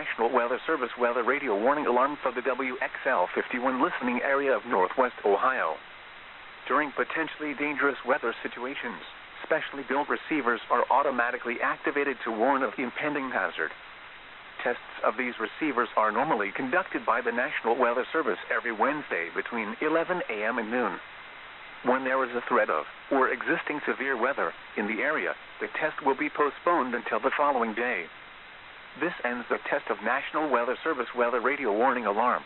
National Weather Service weather radio warning alarm for the WXL51 listening area of Northwest Ohio. During potentially dangerous weather situations, specially built receivers are automatically activated to warn of the impending hazard. Tests of these receivers are normally conducted by the National Weather Service every Wednesday between 11 a.m. and noon. When there is a threat of, or existing severe weather, in the area, the test will be postponed until the following day. This ends the test of National Weather Service weather radio warning alarm.